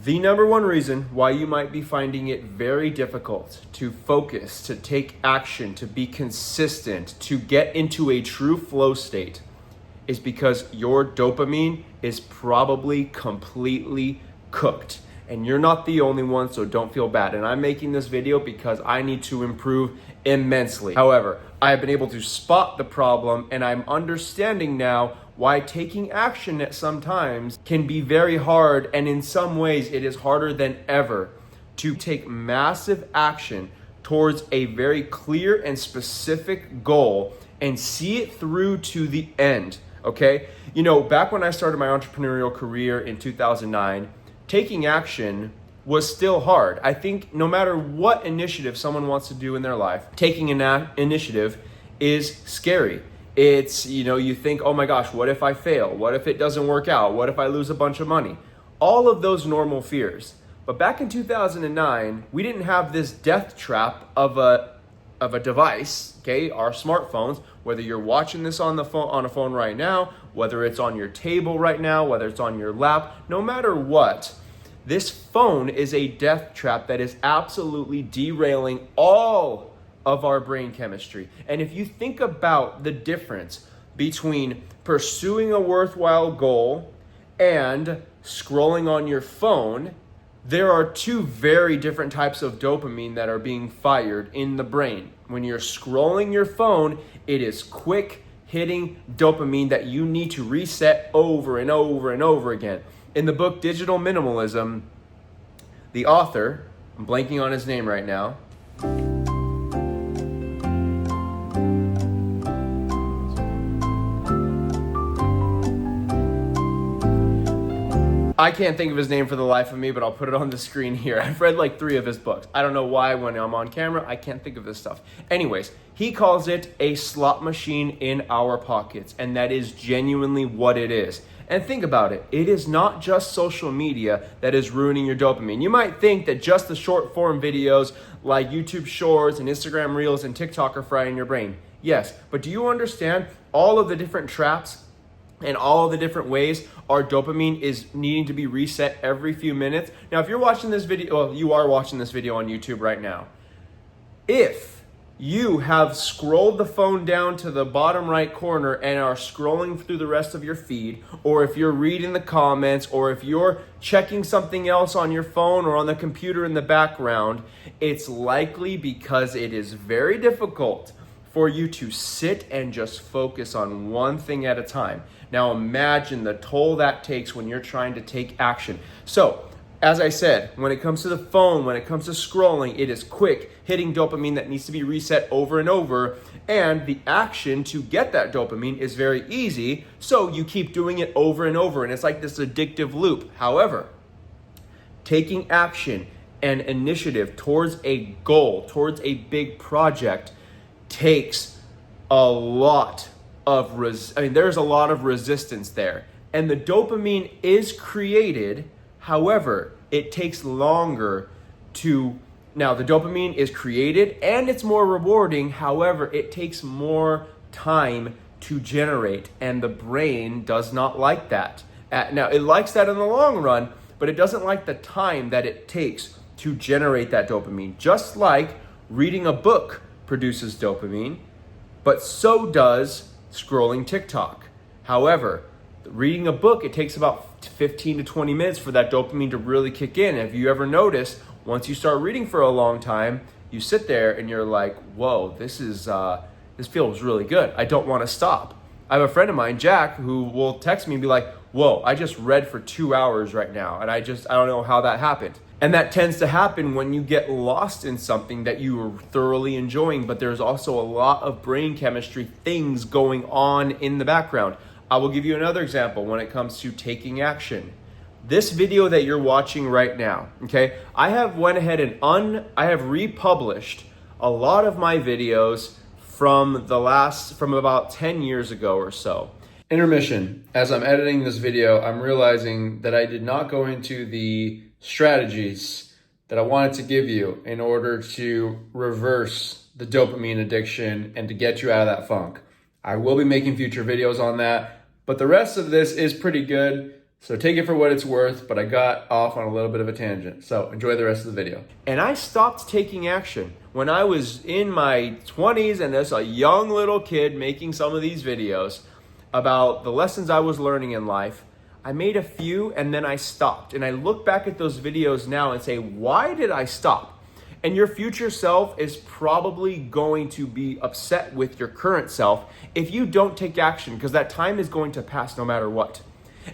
The number one reason why you might be finding it very difficult to focus, to take action, to be consistent, to get into a true flow state is because your dopamine is probably completely cooked. And you're not the only one, so don't feel bad. And I'm making this video because I need to improve immensely. However, I have been able to spot the problem, and I'm understanding now why taking action at sometimes can be very hard, and in some ways it is harder than ever to take massive action towards a very clear and specific goal and see it through to the end, okay? You know, back when I started my entrepreneurial career in 2009, taking action was still hard. I think no matter what initiative someone wants to do in their life, taking an initiative is scary. It's, you think, oh my gosh, what if I fail? What if it doesn't work out? What if I lose a bunch of money? All of those normal fears. But back in 2009, we didn't have this death trap of a device, okay? Our smartphones, whether you're watching this on a phone right now, whether it's on your table right now, whether it's on your lap, no matter what, this phone is a death trap that is absolutely derailing all of our brain chemistry. And if you think about the difference between pursuing a worthwhile goal and scrolling on your phone, there are two very different types of dopamine that are being fired in the brain. When you're scrolling your phone, it is quick hitting dopamine that you need to reset over and over and over again. In the book Digital Minimalism, the author, I'm blanking on his name right now, I can't think of his name for the life of me, but I'll put it on the screen here. I've read like 3 of his books. I don't know why when I'm on camera, I can't think of this stuff. Anyways, he calls it a slot machine in our pockets, and that is genuinely what it is. And think about it. It is not just social media that is ruining your dopamine. You might think that just the short form videos like YouTube Shorts and Instagram Reels and TikTok are frying your brain. Yes, but do you understand all of the different traps and all the different ways our dopamine is needing to be reset every few minutes? Now, if you're watching this video, well, you are watching this video on YouTube right now. If you have scrolled the phone down to the bottom right corner and are scrolling through the rest of your feed, or if you're reading the comments, or if you're checking something else on your phone or on the computer in the background, it's likely because it is very difficult for you to sit and just focus on one thing at a time. Now imagine the toll that takes when you're trying to take action. So, as I said, when it comes to the phone, when it comes to scrolling, it is quick hitting dopamine that needs to be reset over and over. And the action to get that dopamine is very easy. So you keep doing it over and over. And it's like this addictive loop. However, taking action and initiative towards a goal, towards a big project, takes a lot of there's a lot of resistance there. And the dopamine is created. However, it takes longer now the dopamine is created and it's more rewarding. However, it takes more time to generate, and the brain does not like that. Now, it likes that in the long run, but it doesn't like the time that it takes to generate that dopamine. Just like reading a book produces dopamine, but so does scrolling TikTok. However, reading a book, it takes about 15 to 20 minutes for that dopamine to really kick in. Have you ever noticed, once you start reading for a long time, you sit there and you're like, whoa, this feels really good. I don't want to stop. I have a friend of mine, Jack, who will text me and be like, whoa, I just read for 2 hours right now. And I don't know how that happened. And that tends to happen when you get lost in something that you are thoroughly enjoying, but there's also a lot of brain chemistry things going on in the background. I will give you another example when it comes to taking action. This video that you're watching right now, okay? I have went ahead and I have republished a lot of my videos from about 10 years ago or so. Intermission. As I'm editing this video, I'm realizing that I did not go into the strategies that I wanted to give you in order to reverse the dopamine addiction and to get you out of that funk. I will be making future videos on that, but the rest of this is pretty good. So take it for what it's worth, but I got off on a little bit of a tangent. So enjoy the rest of the video. And I stopped taking action when I was in my 20s and as a young little kid making some of these videos about the lessons I was learning in life. I made a few and then I stopped. And I look back at those videos now and say, why did I stop? And your future self is probably going to be upset with your current self if you don't take action, because that time is going to pass no matter what.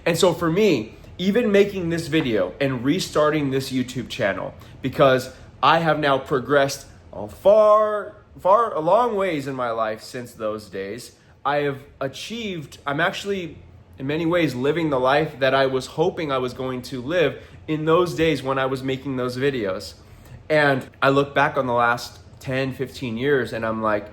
And so for me, even making this video and restarting this YouTube channel, because I have now progressed a long ways in my life since those days, I have achieved, I'm actually in many ways living the life that I was hoping I was going to live in those days when I was making those videos. And I look back on the last 10, 15 years and I'm like,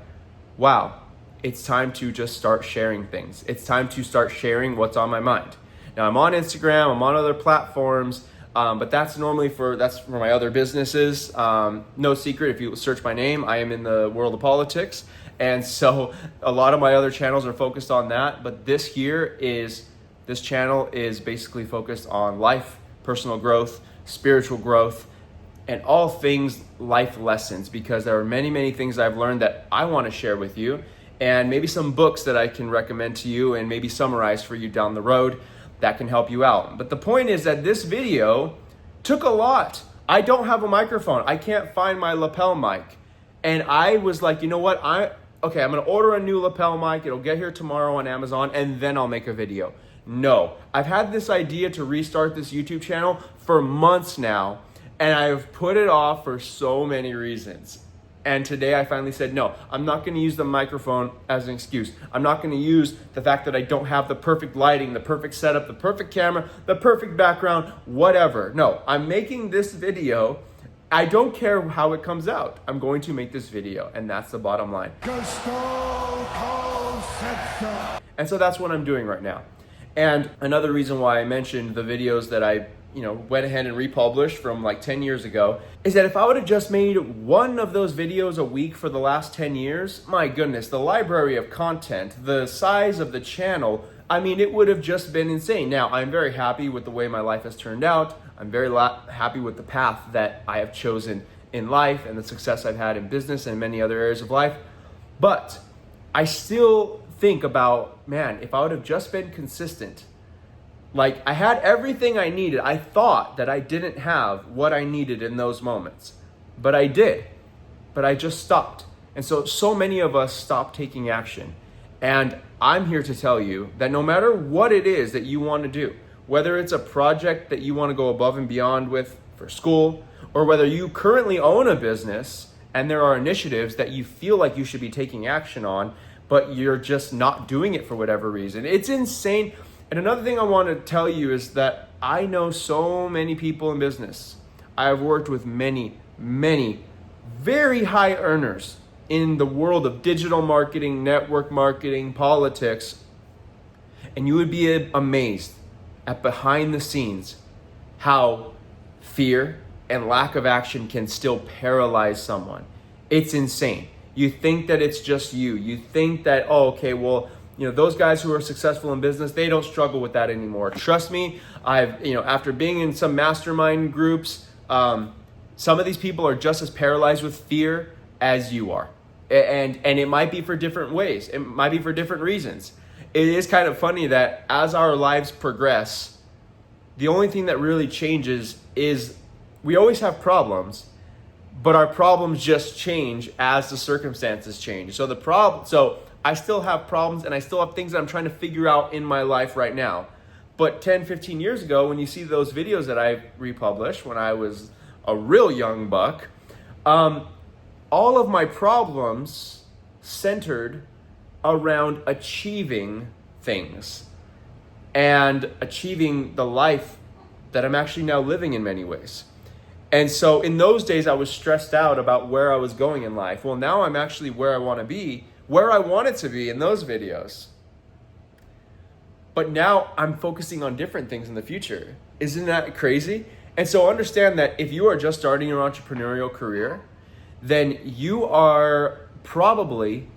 wow, it's time to just start sharing things. It's time to start sharing what's on my mind. Now I'm on Instagram, I'm on other platforms, but that's for my other businesses. No secret, if you search my name, I am in the world of politics. And so a lot of my other channels are focused on that. But this channel is basically focused on life, personal growth, spiritual growth, and all things life lessons, because there are many, many things I've learned that I want to share with you, and maybe some books that I can recommend to you and maybe summarize for you down the road that can help you out. But the point is that this video took a lot. I don't have a microphone. I can't find my lapel mic. And I was like, you know what? I'm gonna order a new lapel mic. It'll get here tomorrow on Amazon and then I'll make a video. No, I've had this idea to restart this YouTube channel for months now, and I've put it off for so many reasons. And today I finally said, no, I'm not gonna use the microphone as an excuse. I'm not gonna use the fact that I don't have the perfect lighting, the perfect setup, the perfect camera, the perfect background, whatever. No, I'm making this video. I don't care how it comes out. I'm going to make this video, and that's the bottom line. And so that's what I'm doing right now. And another reason why I mentioned the videos that I went ahead and republished from like 10 years ago is that if I would have just made one of those videos a week for the last 10 years, my goodness, the library of content, the size of the channel, it would have just been insane. Now, I'm very happy with the way my life has turned out. I'm very happy with the path that I have chosen in life and the success I've had in business and many other areas of life. But I still think about, man, if I would have just been consistent, like I had everything I needed. I thought that I didn't have what I needed in those moments, but I did, but I just stopped. And so many of us stop taking action. And I'm here to tell you that no matter what it is that you want to do, whether it's a project that you want to go above and beyond with for school, or whether you currently own a business and there are initiatives that you feel like you should be taking action on, but you're just not doing it for whatever reason, it's insane. And another thing I want to tell you is that I know so many people in business. I have worked with many, many very high earners in the world of digital marketing, network marketing, politics, and you would be amazed at behind the scenes how fear and lack of action can still paralyze someone. It's insane. You think that it's just you. You think that, those guys who are successful in business, they don't struggle with that anymore. Trust me, after being in some mastermind groups, some of these people are just as paralyzed with fear as you are. And it might be for different ways. It might be for different reasons. It is kind of funny that as our lives progress, the only thing that really changes is we always have problems, but our problems just change as the circumstances change. So I still have problems and I still have things that I'm trying to figure out in my life right now. But 10, 15 years ago, when you see those videos that I republished when I was a real young buck, all of my problems centered around achieving things and achieving the life that I'm actually now living in many ways. And so in those days, I was stressed out about where I was going in life. Well, now I'm actually where I want to be, where I wanted to be in those videos. But now I'm focusing on different things in the future. Isn't that crazy? And so understand that if you are just starting your entrepreneurial career, then you are probably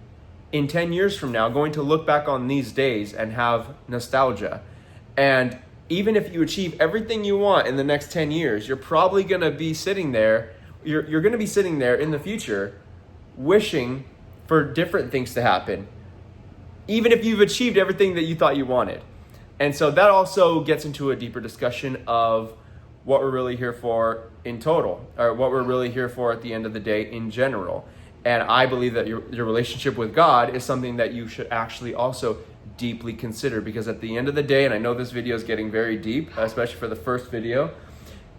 in 10 years from now going to look back on these days and have nostalgia. And even if you achieve everything you want in the next 10 years, you're probably going to be sitting there, you're going to be sitting there in the future wishing for different things to happen, even if you've achieved everything that you thought you wanted. And so that also gets into a deeper discussion of what we're really here for in total, or what we're really here for at the end of the day in general. And I believe that your relationship with God is something that you should actually also deeply consider, because at the end of the day, and I know this video is getting very deep, especially for the first video,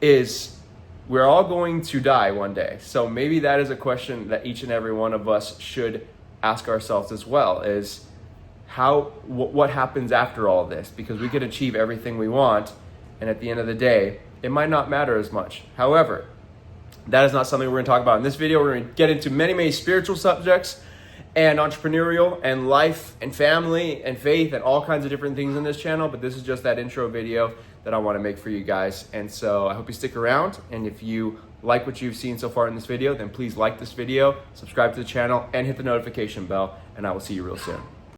is we're all going to die one day. So maybe that is a question that each and every one of us should ask ourselves as well, is what happens after all this? Because we could achieve everything we want, and at the end of the day, it might not matter as much. However, that is not something we're going to talk about in this video. We're going to get into many, many spiritual subjects and entrepreneurial and life and family and faith and all kinds of different things in this channel. But this is just that intro video that I want to make for you guys. And so I hope you stick around. And if you like what you've seen so far in this video, then please like this video, subscribe to the channel, and hit the notification bell. And I will see you real soon.